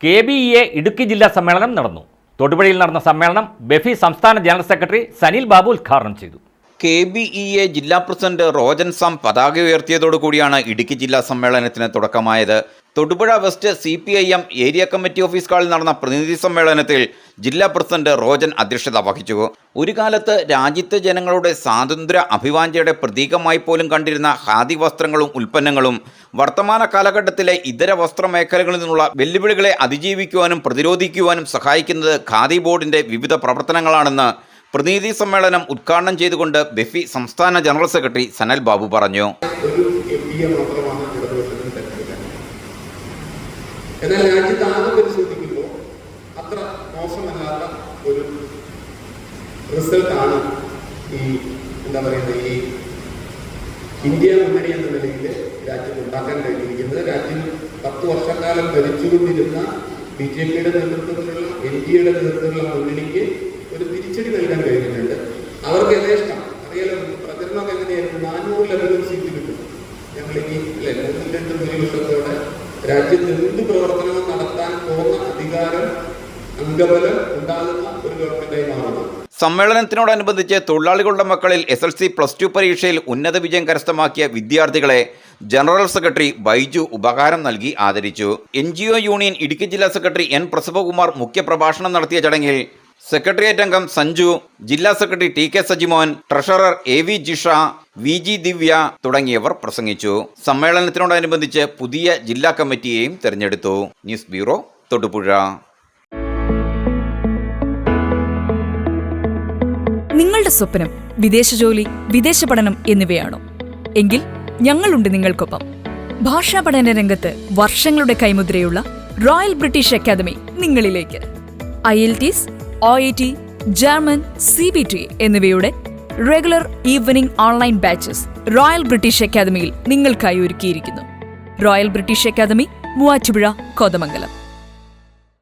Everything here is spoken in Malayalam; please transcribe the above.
KBEA ഇടുക്കി ജില്ലാ സമ്മേളനം നടന്നു. തൊടുപുഴയിൽ നടന്ന സമ്മേളനം ബെഫി സംസ്ഥാന ജനറൽ സെക്രട്ടറി സനിൽ ബാബു ഉദ്ഘാടനം ചെയ്തു. KBEA ജില്ലാ പ്രസിഡന്റ് റോജൻ സാം പതാക ഉയർത്തിയതോടുകൂടിയാണ് ഇടുക്കി ജില്ലാ സമ്മേളനത്തിന് തുടക്കമായത്. Thodupuzha west CPIM area committee office ഹാളിൽ നടന്ന പ്രതിനിധി സമ്മേളനത്തിൽ ജില്ലാ പ്രസിഡന്റ് റോജൻ അധ്യക്ഷത വഹിച്ചു. ഒരു കാലത്ത് രാജ്യത്തെ ജനങ്ങളുടെ സ്വാതന്ത്ര്യ അഭിവാഞ്ഛയുടെ പ്രതീകമായി പോലും കണ്ടിരുന്ന ഖാദി വസ്ത്രങ്ങളും ഉൽപ്പന്നങ്ങളും വർത്തമാന കാലഘട്ടത്തിലെ ഇതര വസ്ത്രമേഖലകളിൽ നിന്നുള്ള വെല്ലുവിളികളെ അതിജീവിക്കുവാനും പ്രതിരോധിക്കുവാനും സഹായിക്കുന്നത് ഖാദി ബോർഡിന്റെ വിവിധ പ്രവർത്തനങ്ങളാണെന്ന് പ്രതിനിധി സമ്മേളനം ഉദ്ഘാടനം ചെയ്തുകൊണ്ട് ബെഫി സംസ്ഥാന ജനറൽ സെക്രട്ടറി സനൽ ബാബു പറഞ്ഞു. എന്നാൽ രാജ്യത്ത് ആകെ പരിശോധിക്കുമ്പോൾ അത്ര മോശമല്ലാത്ത ഒരു റിസൾട്ടാണ് ഈ ഇന്ത്യ മുന്നണി എന്ന നിലയിൽ രാജ്യത്ത് ഉണ്ടാക്കാൻ കഴിഞ്ഞിരിക്കുന്നത്. രാജ്യം 10 വർഷക്കാലം ഭരിച്ചുകൊണ്ടിരുന്ന BJPയുടെ നേതൃത്വത്തിലുള്ള NDAയുടെ നേതൃത്വത്തിലുള്ള മുന്നണിക്ക് ഒരു തിരിച്ചടി നൽകാൻ കഴിഞ്ഞിട്ടുണ്ട്. അവർക്ക് യഥേഷ്ടം അറിയാലോ, പ്രചരണമൊക്കെ എങ്ങനെയായിരുന്നു, 400-ലധികം സീറ്റ് കിട്ടും. ഞങ്ങളിനി 3-2 ഭൂരിപക്ഷത്തോടെ രാജ്യത്ത് എന്ത് പ്രവർത്തനവും നടത്താൻ പോകുന്ന അധികാരം അംഗബലം ഉണ്ടാകുന്ന ഒരു ഗവൺമെന്റായി മാറുന്നു. സമ്മേളനത്തിനോടനുബന്ധിച്ച് തൊഴിലാളികളുടെ മക്കളിൽ SSLC+2 പരീക്ഷയിൽ ഉന്നത വിജയം കരസ്ഥമാക്കിയ വിദ്യാർത്ഥികളെ ജനറൽ സെക്രട്ടറി ബൈജു ഉപഹാരം നൽകി ആദരിച്ചു. NGO യൂണിയൻ ഇടുക്കി ജില്ലാ സെക്രട്ടറി N പ്രസവകുമാർ മുഖ്യപ്രഭാഷണം നടത്തിയ ചടങ്ങിൽ സെക്രട്ടേറിയറ്റ് അംഗം സഞ്ജു, ജില്ലാ secretary TK Sajimon, treasurer AV Jisha, VG ദിവ്യ തുടങ്ങിയവർ പ്രസംഗിച്ചു. സമ്മേളനത്തിനോടനുബന്ധിച്ച് പുതിയ ജില്ലാ കമ്മിറ്റിയെയും തെരഞ്ഞെടുത്തു. News bureau, Thodupuzha. നിങ്ങളുടെ സ്വപ്നം വിദേശ ജോലി, വിദേശ പഠനം എന്നിവയാണോ? എങ്കിൽ ഞങ്ങളുണ്ട് നിങ്ങൾക്കൊപ്പം. ഭാഷാ പഠന രംഗത്ത് വർഷങ്ങളുടെ കൈമുദ്രയുള്ള റോയൽ ബ്രിട്ടീഷ് അക്കാദമി നിങ്ങളിലേക്ക്. IELTS, OET, ജർമ്മൻ, CBT എന്നിവയുടെ regular evening online batches royal British അക്കാദമിയിൽ നിങ്ങൾക്കായി ഒരുക്കിയിരിക്കുന്നു. Royal British academy, Muvattupuzha, Kothamangalam.